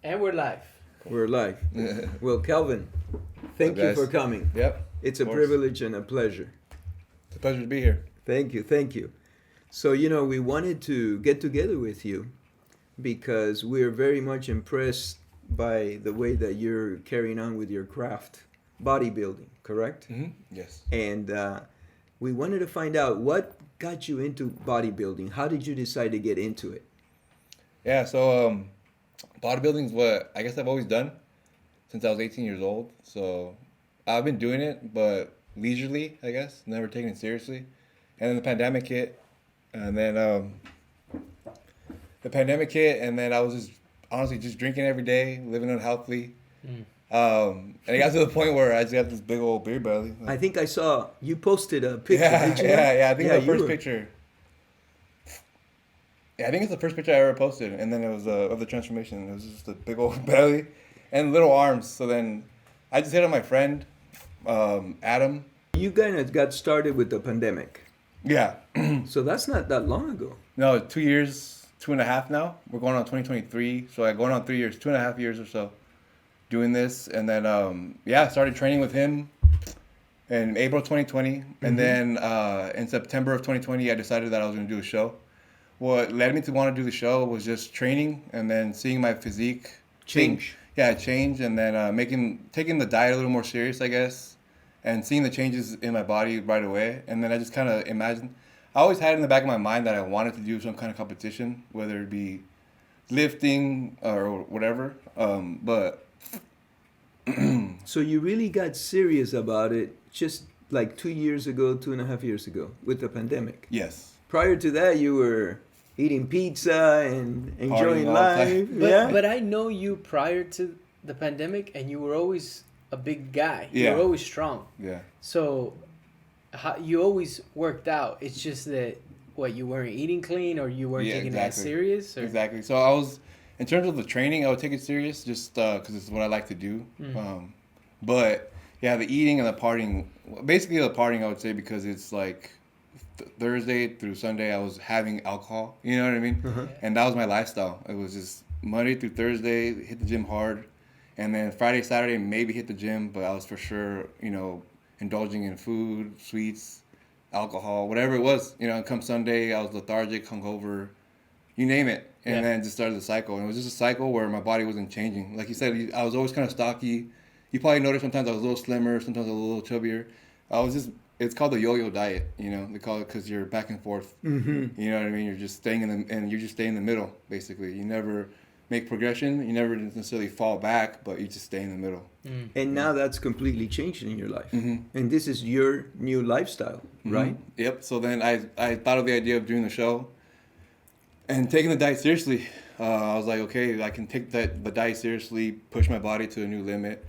And we're live. We're live. Well, Calvin, thank you for coming. Yep. It's a privilege and a pleasure. It's a pleasure to be here. Thank you, thank you. So, we wanted to get together with you because we're very much impressed by the way that you're carrying on with your craft, bodybuilding, correct? Mm-hmm. Yes. And we wanted to find out what got you into bodybuilding. How did you decide to get into it? Yeah, so bodybuilding is what I guess I've always done since I was 18 years old. So I've been doing it, but leisurely, I guess, never taking it seriously. And then the pandemic hit, and then I was just honestly just drinking every day, living unhealthily. And it got to the point where I just got this big old beer belly. I think I saw you posted a picture. Yeah, did you? yeah. I think the first picture. Yeah, I think it's the first picture I ever posted, and then it was of the transformation. It was just a big old belly and little arms. So then I just hit on my friend, Adam. You kind of got started with the pandemic. Yeah. So that's not that long ago. No, 2 years, 2.5 now. We're going on 2023. So going on 3 years, 2.5 years or so doing this. And then, I started training with him in April 2020. And then in September of 2020, I decided that I was going to do a show. What led me to want to do the show was just training and then seeing my physique change. Change, and then taking the diet a little more serious, I guess, and seeing the changes in my body right away. And then I just kind of imagined, I always had in the back of my mind that I wanted to do some kind of competition, whether it be lifting or whatever. So you really got serious about it just like 2 years ago, 2.5 years ago with the pandemic. Yes. Prior to that, you were eating pizza and enjoying Partying all life. the Yeah. But I know you prior to the pandemic, and you were always a big guy. Yeah. You were always strong. Yeah. So you always worked out. It's just that, you weren't eating clean, or you weren't taking it as serious? Or? Exactly. So I was, in terms of the training, I would take it serious just because it's what I like to do. But yeah, the eating and the partying, basically the partying, I would say, because it's like Thursday through Sunday, I was having alcohol. You know what I mean? And that was my lifestyle. It was just Monday through Thursday, hit the gym hard. And then Friday, Saturday, maybe hit the gym, but I was for sure, indulging in food, sweets, alcohol, whatever it was. And come Sunday, I was lethargic, hungover, you name it. And then just started the cycle. And it was just a cycle where my body wasn't changing. Like you said, I was always kind of stocky. You probably noticed sometimes I was a little slimmer, sometimes I was a little chubbier. It's called the yo-yo diet, They call it because you're back and forth. You know what I mean? You're just staying in the middle, basically. You never make progression. You never necessarily fall back, but you just stay in the middle. And now that's completely changed in your life. And this is your new lifestyle, right? Yep. So then I thought of the idea of doing the show and taking the diet seriously. I was like, okay, I can take the diet seriously, push my body to a new limit,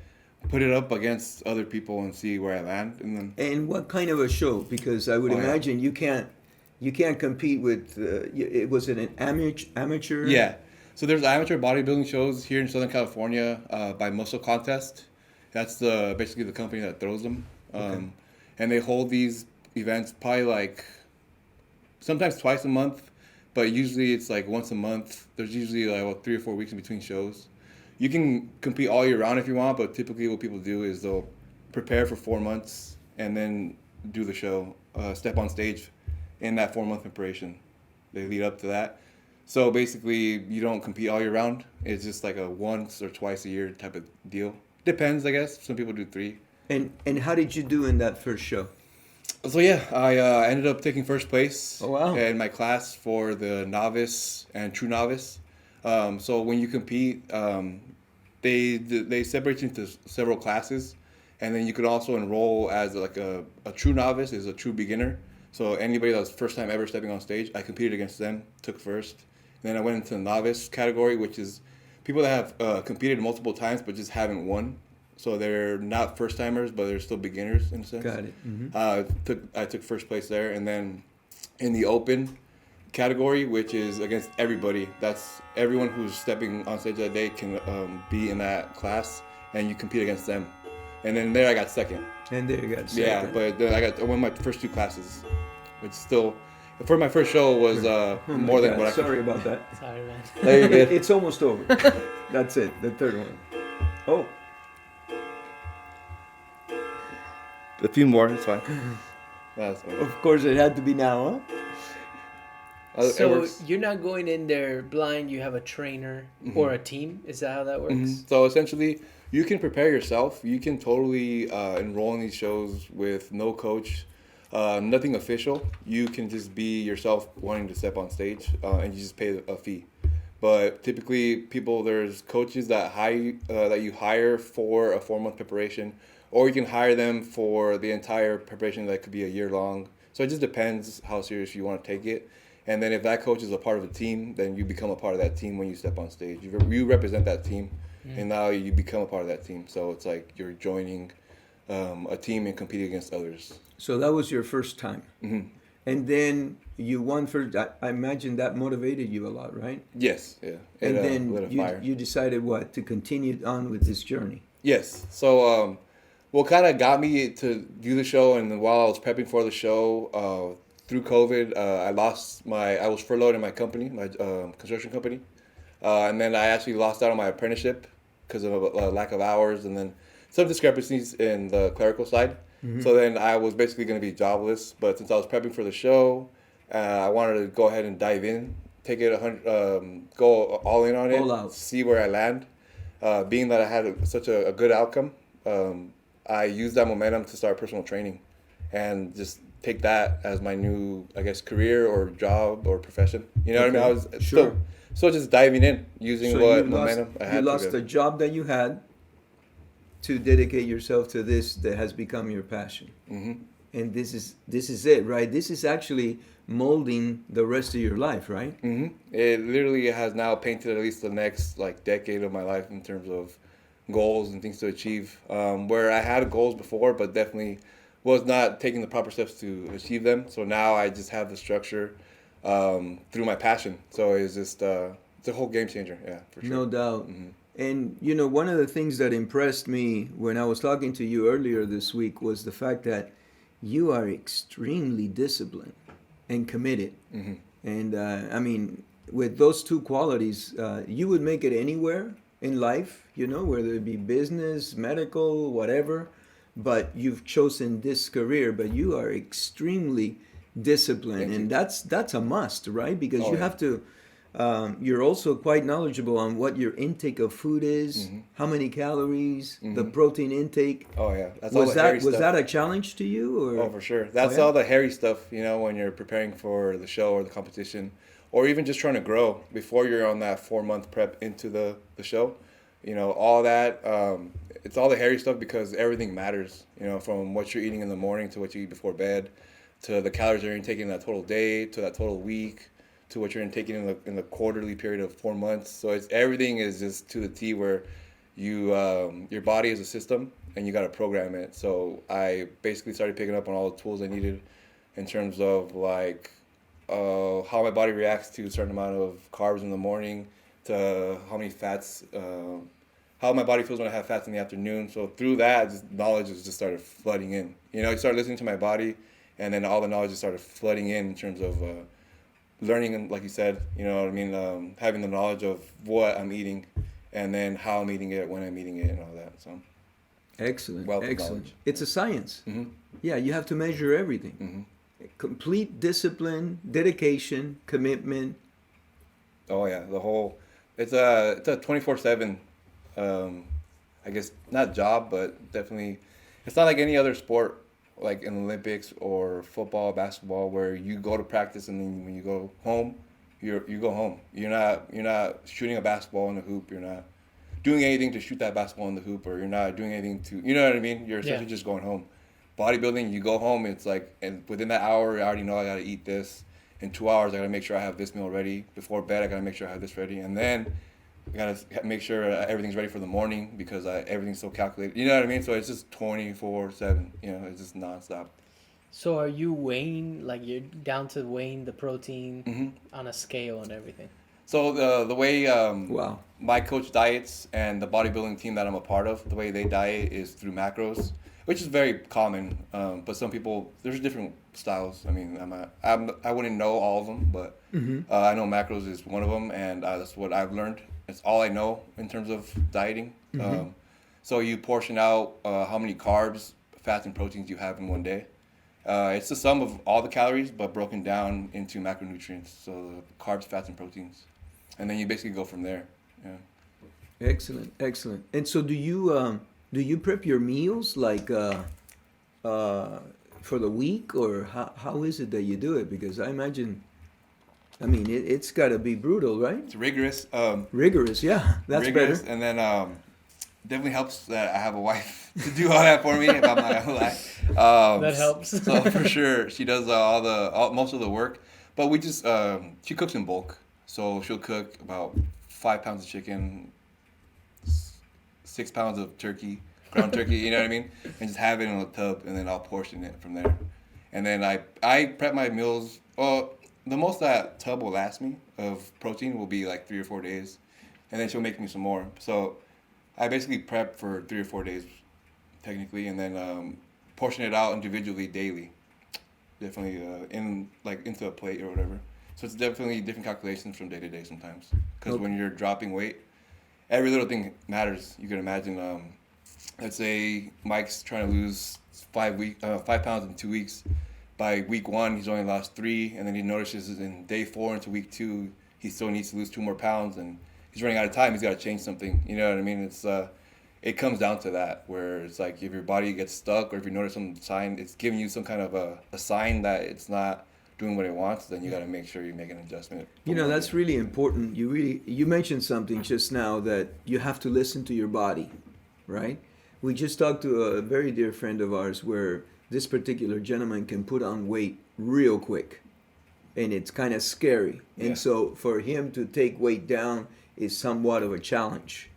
put it up against other people and see where I land. And what kind of a show? Because I would imagine you can't compete with. Was it an amateur? Yeah. So there's amateur bodybuilding shows here in Southern California by Muscle Contest. That's basically the company that throws them. And they hold these events probably sometimes twice a month, but usually it's once a month. There's usually 3 or 4 weeks in between shows. You can compete all year round if you want, but typically what people do is they'll prepare for 4 months and then do the show, step on stage in that 4-month preparation. They lead up to that. So basically, you don't compete all year round. It's just like a once or twice a year type of deal. Depends, I guess. Some people do 3. And how did you do in that first show? So yeah, I ended up taking first place in my class for the novice and true novice. So when you compete, they separate you into several classes, and then you could also enroll as a true novice is a true beginner. So anybody that was first time ever stepping on stage, I competed against them, took first. And then I went into the novice category, which is people that have competed multiple times but just haven't won. So they're not first timers, but they're still beginners in a sense. Got it. I took first place there, and then in the open category, which is against everybody. That's everyone who's stepping on stage that day can be in that class, and you compete against them. And then there I got second. And there you got second. Yeah, but then I won my first 2 classes, which still For my first show was more than what I could. Sorry about that. Sorry, man. There you go. It's almost over. That's it. The third one. Oh. A few more, it's fine. That's fine. Of course, it had to be now, huh? So you're not going in there blind. You have a trainer or a team. Is that how that works? So essentially, you can prepare yourself. You can totally enroll in these shows with no coach, nothing official. You can just be yourself wanting to step on stage, and you just pay a fee. But typically, there's coaches that that you hire for a 4-month preparation, or you can hire them for the entire preparation that could be a year long. So it just depends how serious you want to take it. And then if that coach is a part of a team, then you become a part of that team when you step on stage. You represent that team, and now you become a part of that team. So it's like you're joining a team and competing against others. So that was your first time. Mm-hmm. And then you won first. I imagine that motivated you a lot, right? Yes, yeah. And then you decided what? To continue on with this journey. Yes. So what kind of got me to do the show, and while I was prepping for the show, through COVID, I was furloughed in my company, my construction company. And then I actually lost out on my apprenticeship because of a lack of hours, and then some discrepancies in the clerical side. Mm-hmm. So then I was basically going to be jobless. But since I was prepping for the show, I wanted to go ahead and dive in, take it go all in on it, see where I land. Being that I had such a good outcome, I used that momentum to start personal training, and just take that as my new, I guess, career or job or profession. You know what I mean? I was still just diving in, using momentum I had. You lost the job that you had to dedicate yourself to this that has become your passion. Mm-hmm. And this is it, right? This is actually molding the rest of your life, right? Mm-hmm. It literally has now painted at least the next decade of my life in terms of goals and things to achieve. Where I had goals before, but definitely was not taking the proper steps to achieve them. So now I just have the structure through my passion. So it's just it's a whole game changer, yeah, for sure. No doubt. Mm-hmm. And one of the things that impressed me when I was talking to you earlier this week was the fact that you are extremely disciplined and committed. Mm-hmm. And I mean, with those two qualities, you would make it anywhere in life, whether it be business, medical, whatever. But you've chosen this career, but you are extremely disciplined, and that's a must, right? Because you have to. You're also quite knowledgeable on what your intake of food is, how many calories, the protein intake. Oh yeah, that's was that a challenge to you? Or? Oh, for sure. That's all the hairy stuff, when you're preparing for the show or the competition, or even just trying to grow before you're on that 4-month prep into the show. All that. It's all the hairy stuff because everything matters. From what you're eating in the morning to what you eat before bed, to the calories you're taking that total day, to that total week, to what you're taking in the quarterly period of 4 months. So everything is just to the T, where you your body is a system and you got to program it. So I basically started picking up on all the tools I needed in terms of how my body reacts to a certain amount of carbs in the morning, to how many fats, how my body feels when I have fats in the afternoon. So through that, knowledge just started flooding in. I started listening to my body, and then all the knowledge just started flooding in terms of learning, and like you said, having the knowledge of what I'm eating, and then how I'm eating it, when I'm eating it, and all that. So excellent. It's a science. Mm-hmm. Yeah, you have to measure everything. Mm-hmm. Complete discipline, dedication, commitment. Oh yeah, it's a 24/7. I guess not job, but definitely, it's not like any other sport, like in the Olympics or football, basketball, where you go to practice and then when you go home, you go home. You're not shooting a basketball in the hoop. You're not doing anything to shoot that basketball in the hoop, or you're not doing anything to, you know what I mean? You're essentially just going home. Bodybuilding, you go home, it's like, and within that hour, I already know I got to eat this. In 2 hours, I got to make sure I have this meal ready. Before bed, I got to make sure I have this ready. And then I got to make sure everything's ready for the morning because everything's so calculated. You know what I mean? So it's just 24/7. It's just nonstop. So are you weighing, you're down to weighing the protein on a scale and everything? So the way my coach diets and the bodybuilding team that I'm a part of, the way they diet is through macros. which is very common. But some people, there's different styles. I mean, I wouldn't know all of them, but I know macros is one of them, and that's what I've learned. It's all I know in terms of dieting. So you portion out how many carbs, fats, and proteins you have in one day. It's the sum of all the calories, but broken down into macronutrients. So carbs, fats, and proteins, and then you basically go from there. Yeah. Excellent, excellent. And so, do you prep your meals like for the week, or how is it that you do it? Because I imagine, I mean, it's got to be brutal, right? It's rigorous. Rigorous, yeah, that's rigorous, better. And then definitely helps that I have a wife to do all that for me. If I'm not gonna lie, that helps. So for sure, she does most of the work. But we just she cooks in bulk, so she'll cook about 5 pounds of chicken, 6 pounds of turkey, ground turkey. You know what I mean? And just have it in a tub, and then I'll portion it from there. And then I prep my meals. Well, the most that tub will last me of protein will be like 3 or 4 days, and then she'll make me some more. So I basically prep for 3 or 4 days, technically, and then portion it out individually daily. Definitely into a plate or whatever. So it's definitely different calculations from day to day sometimes. Because when you're dropping weight, every little thing matters. You can imagine, let's say Mike's trying to lose 5 pounds in 2 weeks. By week 1, he's only lost 3, and then he notices in day 4 into week 2, he still needs to lose 2 more pounds, and he's running out of time. He's got to change something. You know what I mean? It's it comes down to that, where it's like if your body gets stuck, or if you notice some sign, it's giving you some kind of a sign that it's not doing what it wants. Then you got to make sure you make an adjustment. You know, that's really important. You mentioned something just now, that you have to listen to your body, right? We just talked to a very dear friend of ours where this particular gentleman can put on weight real quick, and it's kind of scary. And so for him to take weight down is somewhat of a challenge.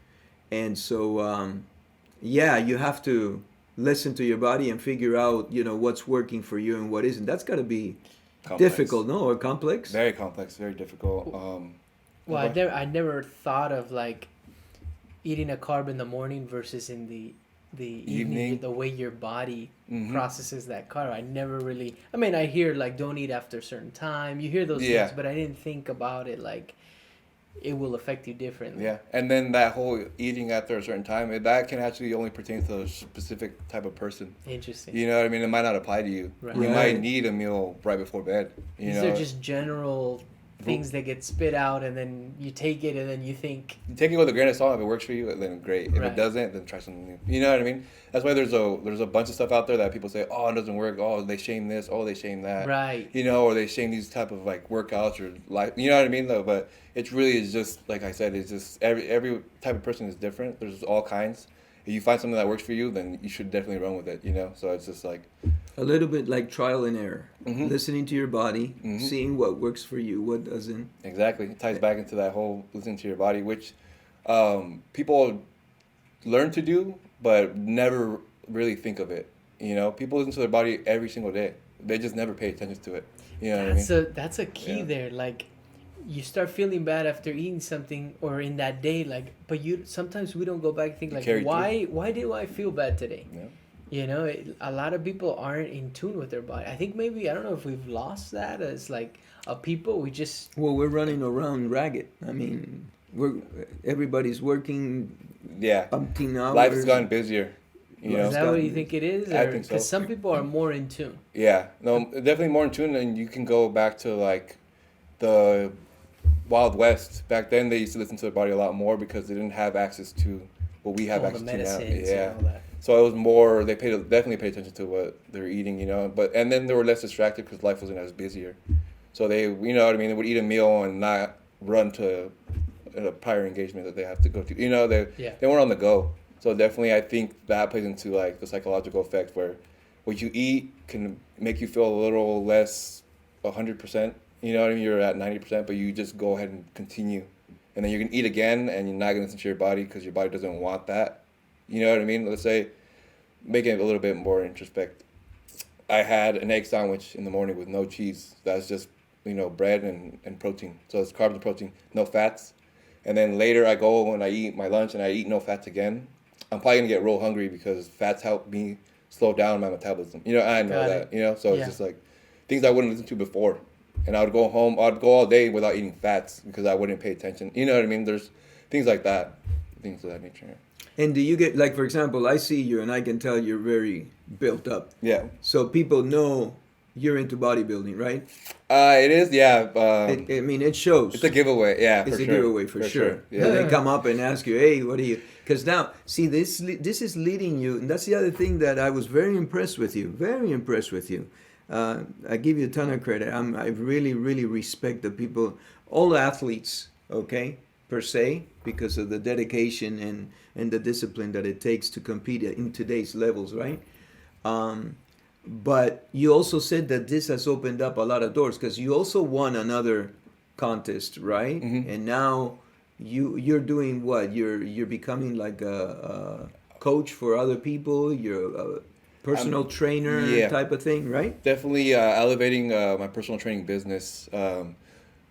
And so, you have to listen to your body and figure out, what's working for you and what isn't. That's got to be difficult, no? Or complex? Very complex, very difficult. Well, I never thought of like eating a carb in the morning versus in the evening, the way your body processes that carb. I never really, I hear like don't eat after a certain time. You hear those things, but I didn't think about it like it will affect you differently. Yeah, and then that whole eating after a certain time, that can actually only pertain to a specific type of person. Interesting. You know what I mean? It might not apply to you. Right. You might need a meal right before bed. These are just general things that get spit out, and then you take it, and then you think. You take it with a grain of salt. If it works for you, then great. If it doesn't, then try something new. You know what I mean? That's why there's a bunch of stuff out there that people say, oh, it doesn't work. Oh, they shame this. Oh, they shame that. Right. Or they shame these type of like workouts or life. You know what I mean? Though, but it really is just like I said. It's just every type of person is different. There's all kinds. If you find something that works for you, then you should definitely run with it. So it's just like a little bit like trial and error. Listening to your body, seeing what works for you, what doesn't. Exactly. It ties back into that whole listening to your body, which people learn to do, but never really think of it. People listen to their body every single day. They just never pay attention to it. You know what I mean? That's a key there. Like, you start feeling bad after eating something or in that day, like, but sometimes we don't go back and think like, why do I feel bad today? Yeah. A lot of people aren't in tune with their body. I think maybe, I don't know if we've lost that as like a people. We're running around ragged. Everybody's working. Yeah. Umpteen hours. Life has gotten busier. Is that what you think it is? I think so. Because some people are more in tune. Yeah. No, definitely more in tune, and you can go back to like the Wild West. Back then, they used to listen to their body a lot more because they didn't have access to what we have access to now. Yeah. And all that. So it was more. They definitely paid attention to what they were eating, and then they were less distracted because life wasn't as busier. So they, they would eat a meal and not run to a prior engagement that they have to go to. They weren't on the go. So definitely, I think that plays into like the psychological effect where what you eat can make you feel a little less 100%. You're at 90%, but you just go ahead and continue. And then you can eat again, and you're not going to listen to your body because your body doesn't want that. You know what I mean? Let's say, make it a little bit more introspect. I had an egg sandwich in the morning with no cheese. That's just, bread and protein. So it's carbs and protein, no fats. And then later I go and I eat my lunch and I eat no fats again. I'm probably going to get real hungry because fats help me slow down my metabolism. You know, I know Got that. it. You know, so Yeah. it's just like things I wouldn't listen to before. And I would go home. I'd go all day without eating fats because I wouldn't pay attention. You know what I mean? There's things like that, things of that nature. And do you get, like, for example, I see you and I can tell you're very built up. Yeah. So people know you're into bodybuilding, right? It is. Yeah. I mean, it shows. It's a giveaway. Yeah. It's for a sure. giveaway for sure. Yeah. And they come up and ask you, hey, what do you? Because now, see, this is leading you, and that's the other thing that I was very impressed with you. Very impressed with you. I give you a ton of credit. I really, really respect the people, all athletes, okay, per se, because of the dedication and the discipline that it takes to compete in today's levels, right? But you also said that this has opened up a lot of doors because you also won another contest, right? Mm-hmm. And now you're doing what? You're becoming like a coach for other people. You're a personal trainer yeah. type of thing, right? Definitely elevating my personal training business,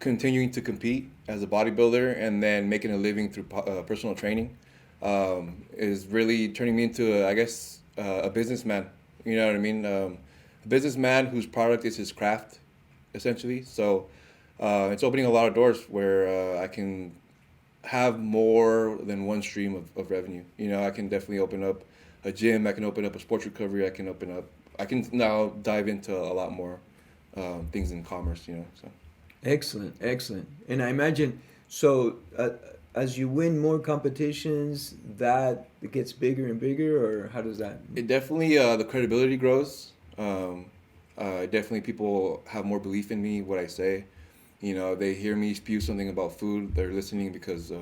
continuing to compete as a bodybuilder, and then making a living through personal training is really turning me into, I guess, a businessman. You know what I mean? A businessman whose product is his craft, essentially. So it's opening a lot of doors where I can have more than one stream of revenue. You know, I can definitely open up a gym. I can open up a sports recovery. I can now dive into a lot more things in commerce. You know, so. Excellent. And I imagine, so as you win more competitions, that it gets bigger and bigger, or how does that? It definitely, the credibility grows. Definitely people have more belief in me, what I say. You know, they hear me spew something about food. They're listening because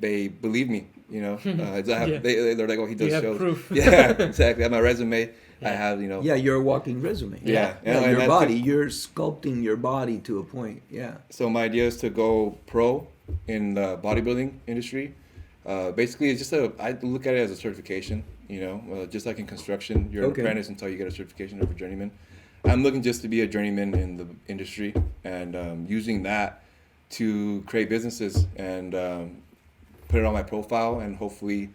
they believe me, you know. They're like, oh, he does you have shows. proof. Yeah, exactly. On my resume, Yeah. I have, you know. Yeah, you're a walking resume. Yeah. Yeah, your that's body, it. you're sculpting your body to a point. Yeah. So my idea is to go pro in the bodybuilding industry. Basically, it's just I look at it as a certification, you know. Just like in construction, you're an apprentice until you get a certification of a journeyman. I'm looking just to be a journeyman in the industry and using that to create businesses and put it on my profile and hopefully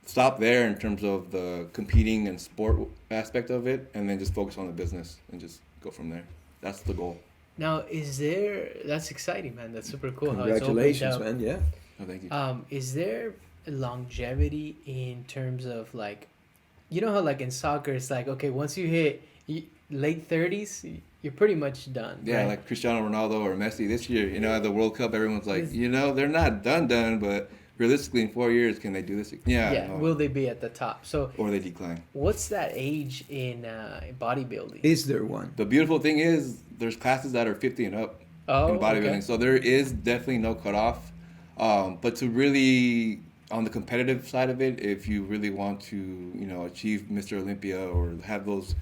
stop there in terms of the competing and sport aspect of it, and then just focus on the business and just go from there. That's the goal. Now, that's exciting, man. That's super cool. Congratulations, how it's opened man. up. Yeah. Oh, thank you. Is there longevity in terms of like, you know how like in soccer it's like, okay, once you hit late 30s, you're pretty much done. Yeah, right? like Cristiano Ronaldo or Messi this year, you know, at the World Cup, everyone's like, you know, they're not done, but realistically in 4 years, can they do this? Yeah. No. Will they be at the top? So, Or they decline. what's that age in bodybuilding? Is there one? The beautiful thing is there's classes that are 50 and up in bodybuilding. Okay. So there is definitely no cutoff. But to really, on the competitive side of it, if you really want to, you know, achieve Mr. Olympia or have those,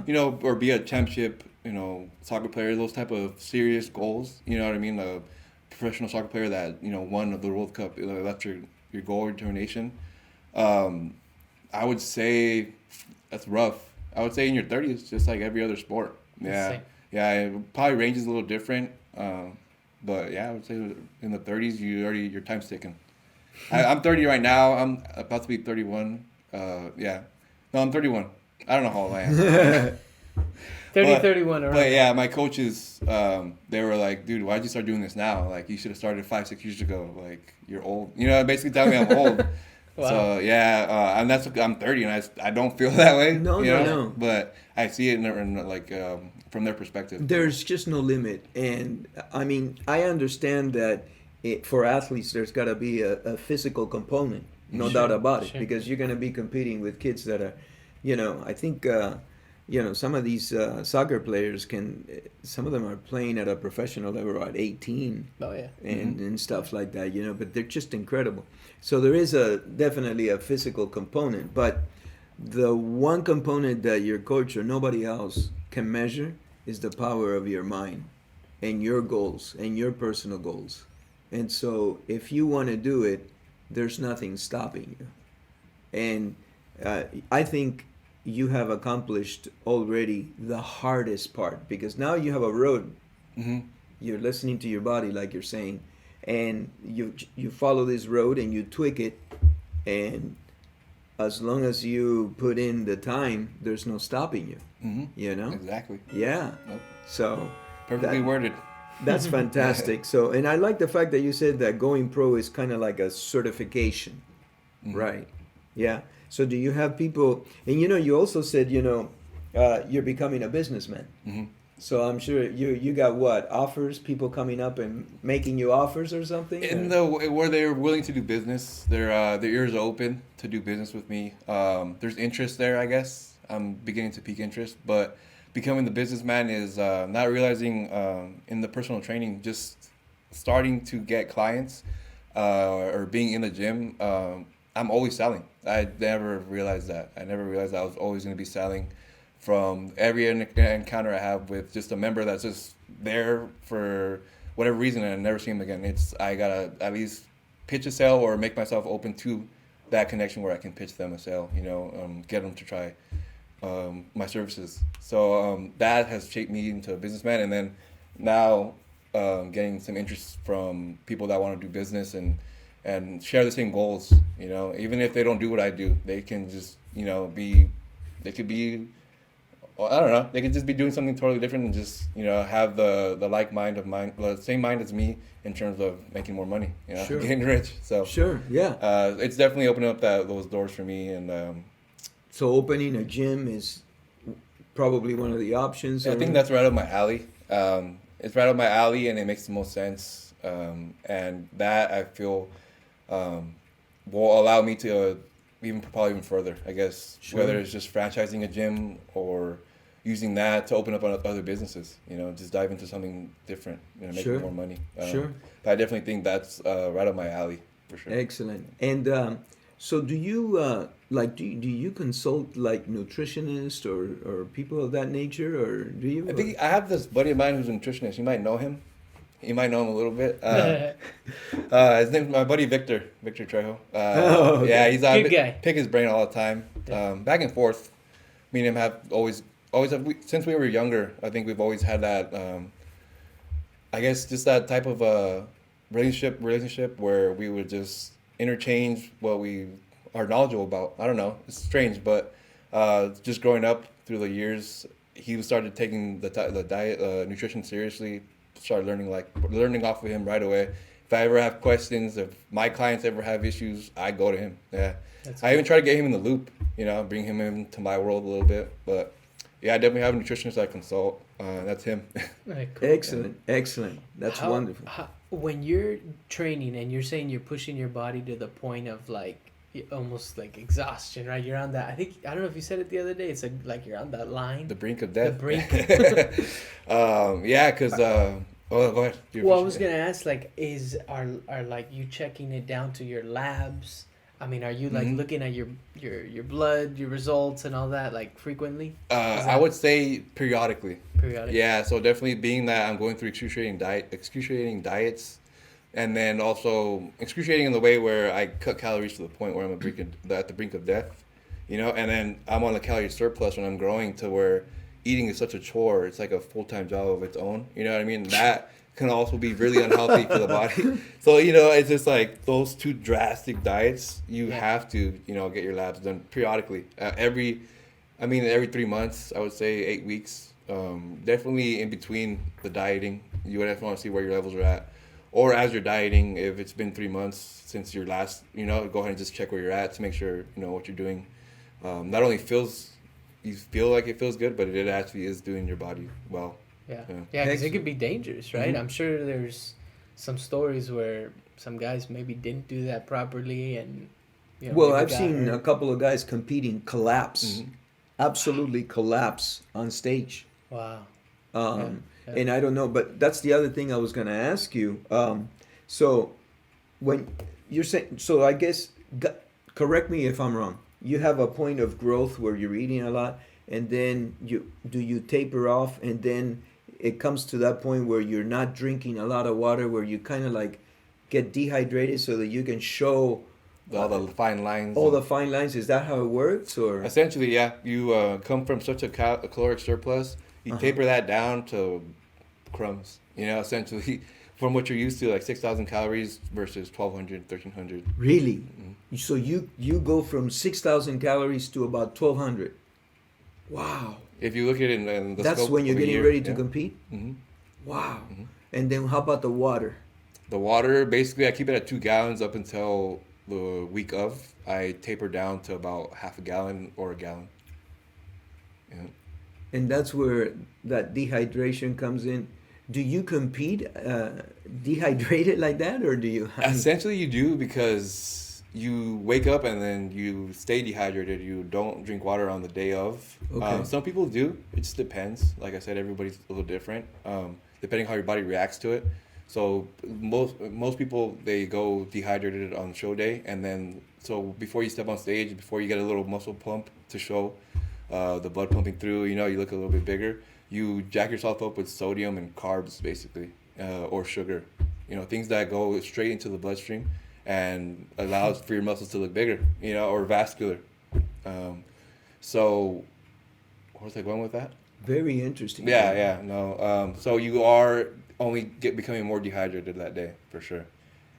you know, or be a championship, you know, soccer player, those type of serious goals, you know what I mean? A professional soccer player that, you know, won the World Cup, you know, that's your goal or determination. I would say that's rough. I would say in your 30s, just like every other sport. Yeah. Yeah, it probably ranges a little different. But yeah, I would say in the 30s, your time's ticking. I'm 30 right now. I'm about to be 31. Yeah. No, I'm 31. I don't know how old I am. 31 around. But yeah, my coaches, they were like, dude, why'd you start doing this now? Like, you should have started 5-6 years ago. Like, you're old. You know, basically telling me I'm old. Wow. So yeah, and I'm 30 and I don't feel that way. No. But I see it in like from their perspective. There's just no limit, and I mean, I understand that for athletes, there's got to be a physical component, no doubt about it, because you're going to be competing with kids that are, you know, I think, you know, some of these soccer players some of them are playing at a professional level at 18. Oh yeah. And stuff like that, you know, but they're just incredible. So there is definitely a physical component, but the one component that your coach or nobody else can measure is the power of your mind and your goals and your personal goals. And so if you want to do it, there's nothing stopping you. And I think you have accomplished already the hardest part, because now you have a road. You're listening to your body, like you're saying, and you follow this road and you tweak it, and as long as you put in the time, there's no stopping you. Mm-hmm. You know? Exactly. Yeah. Nope. So Perfectly worded. that's fantastic. So, and I like the fact that you said that going pro is kind of like a certification, right? Yeah. So, do you have people? And you also said you're becoming a businessman. Mm-hmm. So I'm sure you got what offers, people coming up and making you offers or something. Where they're willing to do business, their ears are open to do business with me. There's interest there, I guess. I'm beginning to pique interest, but becoming the businessman is not realizing in the personal training, just starting to get clients or being in the gym. I'm always selling. I never realized that. I was always going to be selling. From every encounter I have with just a member that's just there for whatever reason and I never see him again. I gotta at least pitch a sale or make myself open to that connection where I can pitch them a sale. Get them to try my services. So that has shaped me into a businessman, and then now getting some interest from people that want to do business and share the same goals. Even if they don't do what I do, they can just they could be. Well, I don't know. They could just be doing something totally different and just, have the the same mind as me in terms of making more money, Sure. Getting rich. So Sure, yeah. It's definitely opened up those doors for me, and So opening a gym is probably one of the options. I think that's right up my alley. It's right up my alley, and it makes the most sense. And that I feel will allow me to probably even further, I guess. Sure. Whether it's just franchising a gym or using that to open up other businesses, just dive into something different, make Sure. more money. Sure. But I definitely think that's right up my alley for sure. Excellent. And so do you do you consult like nutritionists or people of that nature, or do you? I think I have this buddy of mine who's a nutritionist. You might know him. You might know him a little bit. His name's my buddy Victor Trejo. Okay. Yeah, he's Good guy. Pick his brain all the time. Back and forth. Me and him have always have, since we were younger. I think we've always had that. I guess just that type of relationship where we would just interchange what we are knowledgeable about. I don't know. It's strange, but just growing up through the years, he started taking the diet, nutrition seriously. Started learning off of him right away. If I ever have questions, if my clients ever have issues, I go to him. Yeah, I even try to get him in the loop. Bring him into my world a little bit. But yeah, I definitely have a nutritionist I consult. That's him. Right, cool. Excellent. That's wonderful. When you're training and you're saying you're pushing your body to the point of almost like exhaustion, right? You're on that. I don't know if you said it the other day. It's like you're on that line. The brink of death. The brink. Yeah, because. Go ahead. Well, I was gonna ask, are you checking it down to your labs? I mean, are you looking at your blood, your results, and all that frequently? I would say periodically. Periodically. Yeah, so definitely being that I'm going through excruciating diets, and then also excruciating in the way where I cut calories to the point where I'm at the brink of death, and then I'm on a calorie surplus when I'm growing to where eating is such a chore. It's like a full-time job of its own. You know what I mean? That can also be really unhealthy for the body. So, it's just like those two drastic diets, you have to, get your labs done periodically. Every 3 months, I would say 8 weeks. Definitely in between the dieting, you would definitely want to see where your levels are at. Or as you're dieting, if it's been 3 months since your last, go ahead and just check where you're at to make sure, what you're doing. Not only you feel like it feels good, but it actually is doing your body well. Yeah, because it could be dangerous, right? Mm-hmm. I'm sure there's some stories where some guys maybe didn't do that properly, and well, I've seen a couple of guys competing collapse, Mm-hmm. absolutely collapse on stage. Wow. And I don't know, but that's the other thing I was going to ask you. So when you're saying, so I guess, correct me if I'm wrong. You have a point of growth where you're eating a lot, and then you taper off, and then it comes to that point where you're not drinking a lot of water, where you kind of get dehydrated so that you can show all the fine lines. All the fine lines. Is that how it works, or essentially, yeah? You come from such a caloric surplus, you taper that down to crumbs. Essentially, from what you're used to, like 6,000 calories versus 1,200, 1,300. Really? Mm-hmm. So you go from 6,000 calories to about 1,200. Wow. If you look at it in the That's scope when you're of a getting year, ready to yeah. compete? Mm-hmm. Wow. Mm-hmm. And then how about the water? The water, basically, I keep it at 2 gallons up until the week of. I taper down to about half a gallon or a gallon. Yeah. And that's where that dehydration comes in. Do you compete dehydrated like that, or do you? Essentially, you do because you wake up and then you stay dehydrated. You don't drink water on the day of. Okay. Some people do. It just depends. Like I said, everybody's a little different, depending how your body reacts to it. So most people, they go dehydrated on show day, and then so before you step on stage, before you get a little muscle pump to show the blood pumping through, you look a little bit bigger. You jack yourself up with sodium and carbs, basically, or sugar. Things that go straight into the bloodstream and allows for your muscles to look bigger, or vascular. So, where was I going with that? Very interesting. Yeah, no. So you are only becoming more dehydrated that day, for sure.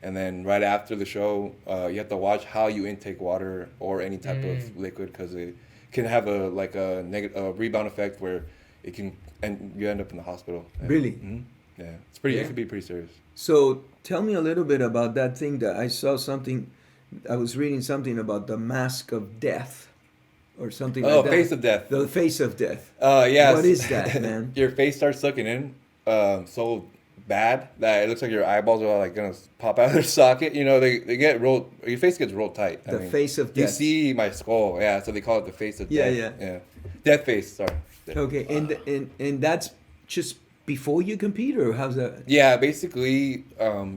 And then right after the show, you have to watch how you intake water or any type of liquid, because it can have a rebound effect where it can, and you end up in the hospital. Really? Mm-hmm. Yeah, it's pretty. Yeah. It could be pretty serious. So tell me a little bit about that thing that I saw something. I was reading something about the mask of death, or something like that. Oh, face of death. The face of death. Yes. What is that, man? Your face starts sucking in so bad that it looks like your eyeballs are like gonna pop out of their socket. They get rolled. Your face gets rolled tight. The face of death. You see my skull, yeah. So they call it the face of Yeah, death. Yeah. Death face. Sorry. Okay, and that's just before you compete, or how's that? Yeah, basically,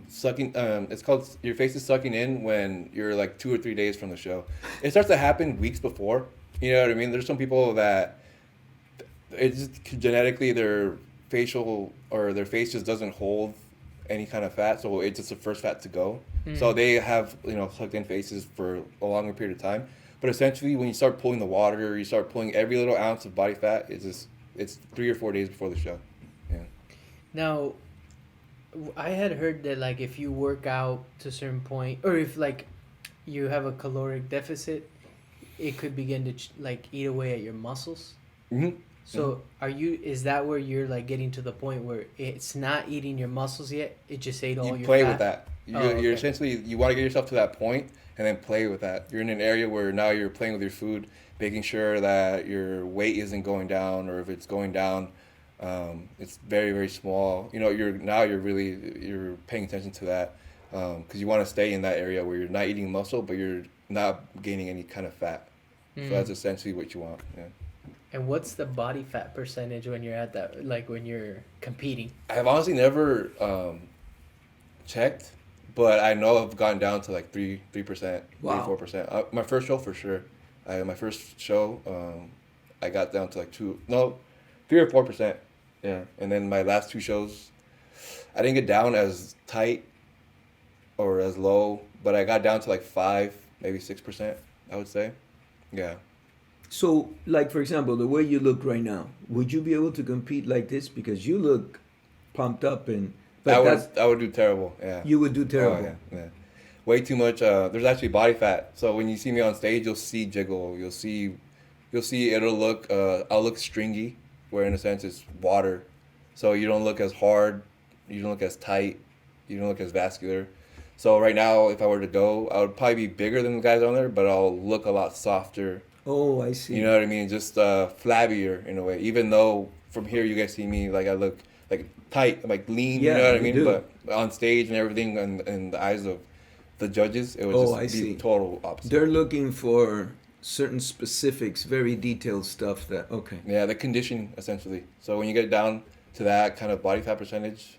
sucking. It's called your face is sucking in when you're like 2 or 3 days from the show. It starts to happen weeks before. You know what I mean? There's some people that it's just genetically their facial or their face just doesn't hold any kind of fat, so it's just the first fat to go. So they have sucked in faces for a longer period of time. But essentially, when you start pulling the water, you start pulling every little ounce of body fat. It's 3 or 4 days before the show. Yeah. Now, I had heard that like if you work out to a certain point, or if like you have a caloric deficit, it could begin to eat away at your muscles. Mm-hmm. So is that where you're like getting to the point where it's not eating your muscles yet? It just ate all your fat? You play with that. You're okay. essentially, you want to get yourself to that point and then play with that. You're in an area where now you're playing with your food, making sure that your weight isn't going down, or if it's going down, it's very, very small. You're paying attention to that because you want to stay in that area where you're not eating muscle, but you're not gaining any kind of fat. So that's essentially what you want. Yeah. And what's the body fat percentage when you're at that, like when you're competing? I've honestly never checked, but I know I've gone down to like 3%, Wow. 4%. My first show for sure. My first show, I got down to like 3 or 4%. Yeah, and then my last 2 shows, I didn't get down as tight or as low, but I got down to like 5, maybe 6%. I would say. Yeah. So, like for example, the way you look right now, would you be able to compete like this? Because you look pumped up, and I would do terrible. Yeah. You would do terrible. Oh, yeah. Way too much. There's actually body fat. So when you see me on stage, you'll see jiggle. You'll see it'll look. I'll look stringy, where in a sense it's water. So you don't look as hard. You don't look as tight. You don't look as vascular. So right now, if I were to go, I would probably be bigger than the guys on there, but I'll look a lot softer. Oh, I see. You know what I mean? Just flabbier in a way. Even though from here you guys see me like I look like tight, I'm like lean. Yeah, you know what I you mean? do. But on stage and everything, in the eyes of the judges, it would just be total opposite. They're looking for certain specifics, very detailed stuff. Yeah, the conditioning essentially. So when you get down to that kind of body fat percentage,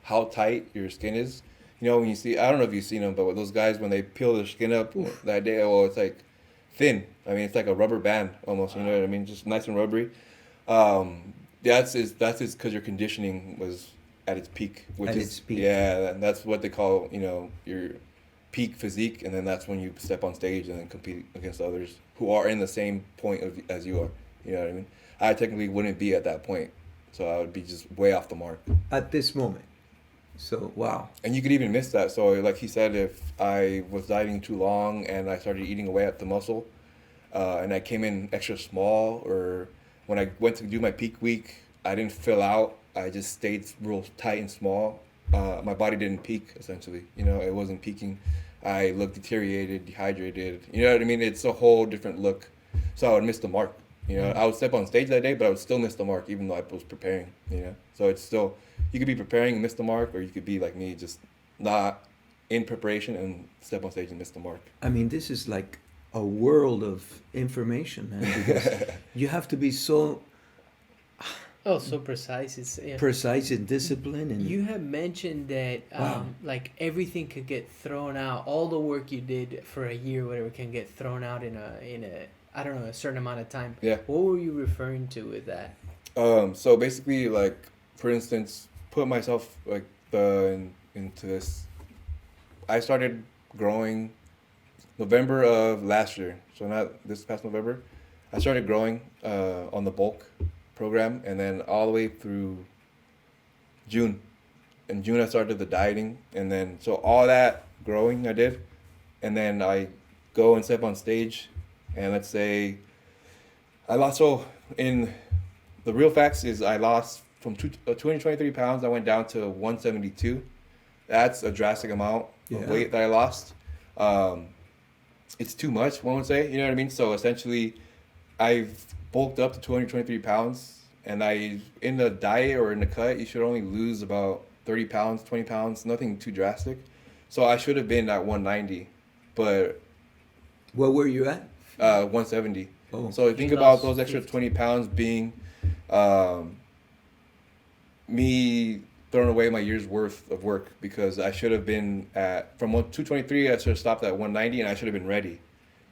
how tight your skin is. When you see, I don't know if you've seen them, but those guys, when they peel their skin up that day, it's like thin. I mean, it's like a rubber band almost, you know what I mean? Just nice and rubbery. That's because your conditioning was at its peak. Yeah, and that's what they call, your peak physique, and then that's when you step on stage and then compete against others who are in the same point as you are. You know what I mean? I technically wouldn't be at that point, so I would be just way off the mark. At this moment. So, wow. And you could even miss that. So, like he said, if I was dieting too long and I started eating away at the muscle, and I came in extra small, or when I went to do my peak week, I didn't fill out. I just stayed real tight and small. My body didn't peak, essentially. You know, it wasn't peaking. I looked deteriorated, dehydrated. You know what I mean? It's a whole different look. So I would miss the mark. You know, I would step on stage that day, but I would still miss the mark, even though I was preparing. You know, so it's still, you could be preparing and miss the mark, or you could be like me, just not in preparation and step on stage and miss the mark. I mean, this is like a world of information, man, because you have to be so so precise. It's precise and disciplined. And you have mentioned that like everything could get thrown out. All the work you did for a year, whatever, can get thrown out in a I don't know, a certain amount of time. Yeah. What were you referring to with that? So basically, like, for instance, put myself like into this. I started growing November of last year, so not this past November. I started growing on the bulk program, and then all the way through June. In June, I started the dieting, and then so all that growing I did, and then I go and step on stage, and let's say I lost. So in the real facts is I lost from 223 pounds. I went down to 172. That's a drastic amount of weight that I lost. It's too much, one would say. You know what I mean? So essentially, I've bulked up to 223 pounds, and in the diet or in the cut, you should only lose about 30 pounds, 20 pounds, nothing too drastic. So I should have been at 190, but what were you at? 170. Oh. So think about those extra 20 pounds being me throwing away my year's worth of work, because I should have been from 223, I should have stopped at 190, and I should have been ready.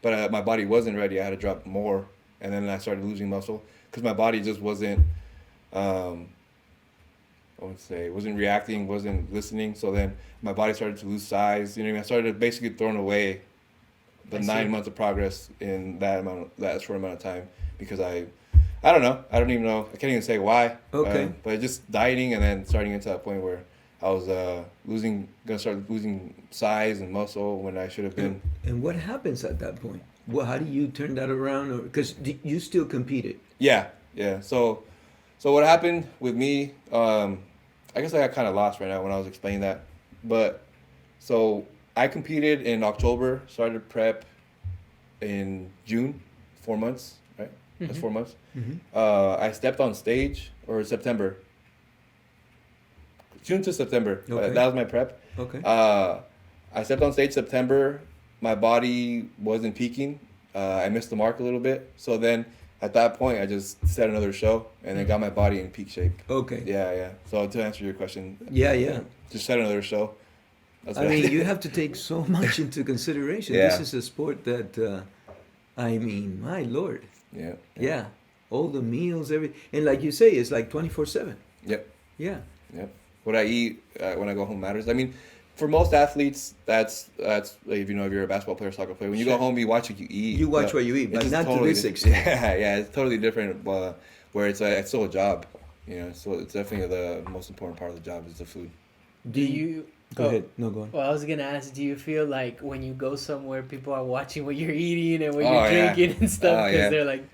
But my body wasn't ready. I had to drop more, and then I started losing muscle because my body just wasn't, I would say, wasn't reacting, wasn't listening. So then my body started to lose size. You know what I mean? I started basically throwing away the 9 months of progress in that short amount of time, because I don't know. I don't even know. I can't even say why. Okay. But just dieting and then starting into that point where I was gonna start losing size and muscle when I should have been. And what happens at that point? Well, how do you turn that around? Because you still competed. Yeah. So what happened with me? I guess I got kind of lost right now when I was explaining that. But so I competed in October, started prep in June, 4 months, right? Mm-hmm. That's 4 months. Mm-hmm. I stepped on stage, or September. June to September. Okay. That was my prep. Okay. I stepped on stage September. My body wasn't peaking. I missed the mark a little bit. So then at that point, I just set another show and then got my body in peak shape. Okay. Yeah. So to answer your question. Yeah. Just set another show. I mean, you have to take so much into consideration. Yeah. This is a sport that, I mean, my Lord. Yeah. All the meals, and like you say, it's like 24/7. Yep. Yeah. Yep. What I eat when I go home matters. I mean, for most athletes, that's like, if you know, if you're a basketball player, soccer player, when you go home, you watch what you eat. You watch what you eat, but not totally, to this extent. Yeah, it's totally different. Where it's still a job, you know. So it's definitely the most important part of the job is the food. Do you? Go ahead. No, go on. Well, I was gonna ask, do you feel like when you go somewhere, people are watching what you're eating and what you're drinking and stuff, because they're like,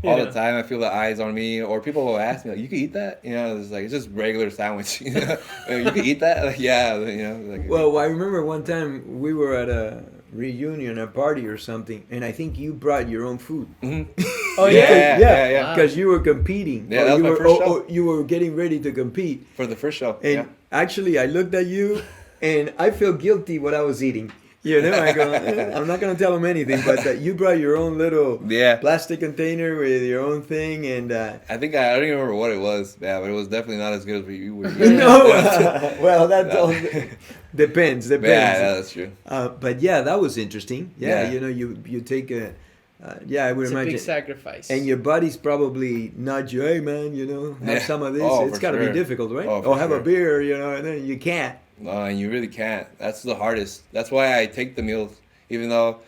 all the time, I feel the eyes on me, or people will ask me, like, "You can eat that?" You know, it's just regular sandwich. You know, you can eat that? Like, yeah, you know. Like, well, I remember one time we were at a reunion, a party or something, and I think you brought your own food. Mm-hmm. Oh yeah. Because you were competing. Yeah, that was my first show. You were getting ready to compete for the first show. And actually, I looked at you, and I feel guilty what I was eating. You know, I go, I'm not gonna tell them anything, but that you brought your own little plastic container with your own thing, and I think I don't even remember what it was. Yeah, but it was definitely not as good as what you were. No, well, that depends. Yeah, that's true. But yeah, that was interesting. Yeah. You know, you take a. I would imagine. It's a big sacrifice. And your buddy's probably nudge you, hey man, you know, have some of this. It's got to be difficult, right? Or have a beer, you know, and then you can't. No, and you really can't. That's the hardest. That's why I take the meals, even though,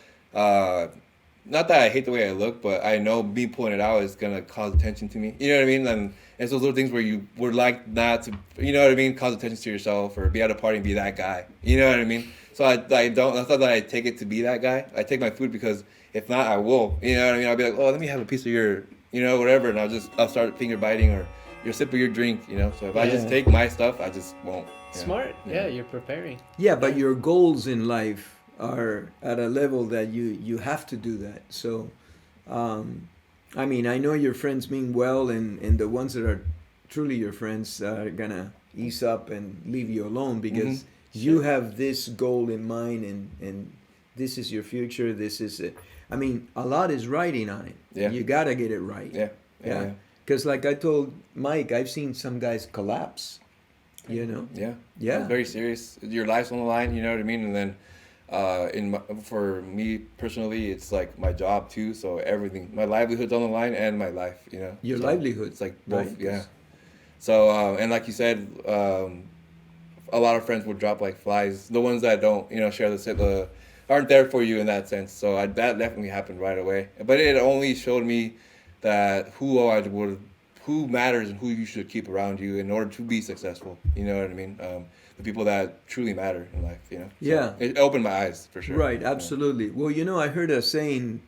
not that I hate the way I look, but I know me pulling it out is gonna cause attention to me. You know what I mean? And it's those little things where you would like not to, you know what I mean, cause attention to yourself or be at a party and be that guy. You know what I mean? So I don't. That's not that I take it to be that guy. I take my food because if not, I will. You know what I mean? I'll be like, oh, let me have a piece of your, you know, whatever, and I'll start finger biting or your sip of your drink. You know. So if I just take my stuff, I just won't. Smart. Yeah, you're preparing. Yeah, but your goals in life are at a level that you have to do that. So, I mean, I know your friends mean well, and the ones that are truly your friends are gonna ease up and leave you alone because you have this goal in mind, and this is your future. This is it. I mean, a lot is riding on it. Yeah. You gotta get it right. Yeah. Because like I told Mike, I've seen some guys collapse. You know. Yeah. It's very serious. Your life's on the line. You know what I mean? And then, for me personally, it's like my job too. So everything, my livelihood's on the line, and my life. You know. Your livelihood. It's like both. Right. Yeah. So and like you said, a lot of friends will drop like flies. The ones that don't, you know, share the aren't there for you in that sense. So that definitely happened right away. But it only showed me that who matters and who you should keep around you in order to be successful. You know what I mean? The people that truly matter in life. You know. So yeah. It opened my eyes for sure. Right. Absolutely. Well, you know, I heard a saying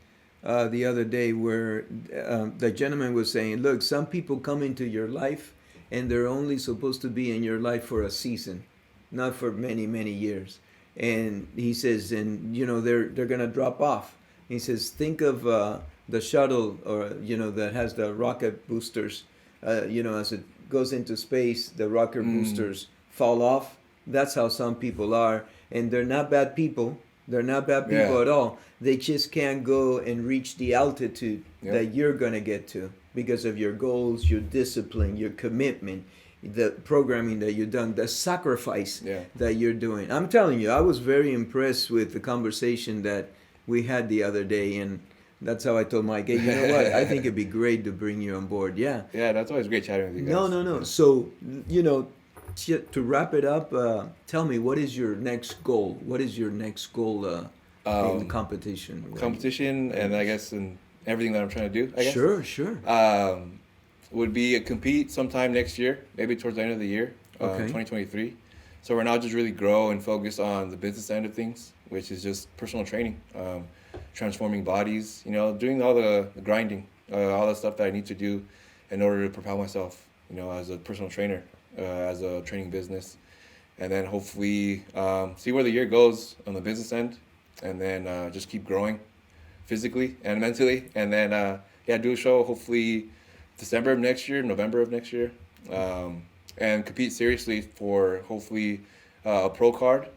the other day where the gentleman was saying, "Look, some people come into your life, and they're only supposed to be in your life for a season, not for many, many years." And he says, and you know, they're gonna drop off. He says, think of the shuttle, or you know, that has the rocket boosters. You know, as it goes into space, the rocket boosters fall off. That's how some people are, and they're not bad people. They're not bad people at all. They just can't go and reach the altitude that you're gonna get to because of your goals, your discipline, your commitment, the programming that you've done, the sacrifice that you're doing. I'm telling you, I was very impressed with the conversation that we had the other day, and that's how I told Mike, hey, you know what? I think it'd be great to bring you on board. Yeah. Yeah, that's always great chatting with you guys. No. So, you know, to wrap it up, tell me, what is your next goal? What is your next goal in competition? Competition, and I guess in everything that I'm trying to do, I guess. Sure. Would be a compete sometime next year, maybe towards the end of the year, Okay. 2023. So we're now just really grow and focus on the business end of things, which is just personal training, transforming bodies, you know, doing all the grinding, all the stuff that I need to do in order to propel myself, you know, as a personal trainer, as a training business. And then hopefully see where the year goes on the business end, and then just keep growing physically and mentally. And then, do a show hopefully December of next year, November of next year, and compete seriously for hopefully a pro card,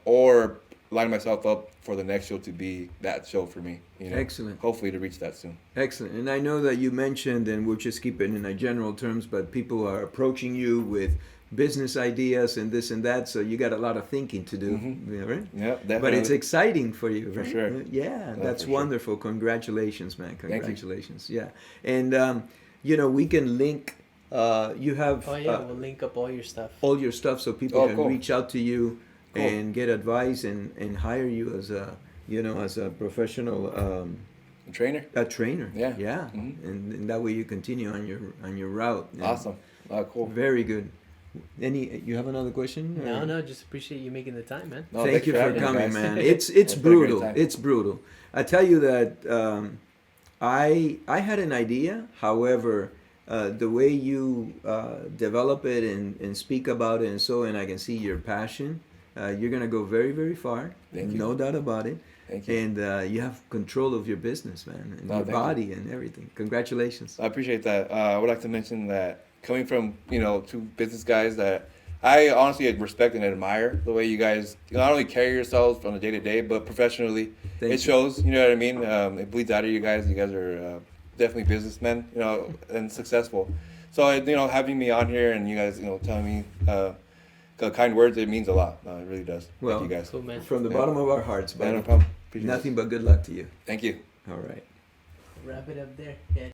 or line myself up for the next show to be that show for me. You know? Excellent. Hopefully to reach that soon. Excellent. And I know that you mentioned, and we'll just keep it in a general terms, but people are approaching you with business ideas and this and that, so you got a lot of thinking to do, right? Yeah, definitely. But it's exciting for you, right? For sure. Yeah, that's wonderful. Sure. Congratulations, man. Congratulations. Thank you. Yeah. And, you know, we can link, you have... we'll link up all your stuff. All your stuff so people can cool. reach out to you Cool. and get advice and hire you as a, you know, as a professional... a trainer? A trainer. Yeah. Yeah. And that way you continue on your route. Awesome. Cool. Very good. You have another question? No, just appreciate you making the time, man. No, Thank you for coming, man. It's been a brutal. great time. It's brutal. I tell you that I had an idea. However, the way you develop it and speak about it and I can see your passion. You're gonna go very, very far. Thank you. No doubt about it. Thank you. And you have control of your business, man, and your body and everything. Congratulations. I appreciate that. I would like to mention that coming from, you know, two business guys that I honestly respect and admire the way you guys not only carry yourselves on a day-to-day, but professionally. It shows, you know what I mean? It bleeds out of you guys. You guys are definitely businessmen, you know, and successful. So, you know, having me on here and you guys, you know, telling me the kind words, it means a lot. It really does. Well, thank you guys. Cool, man. From the bottom of our hearts, No man. problem. Nothing but good luck to you. Thank you. All right. Wrap it up there. Yeah.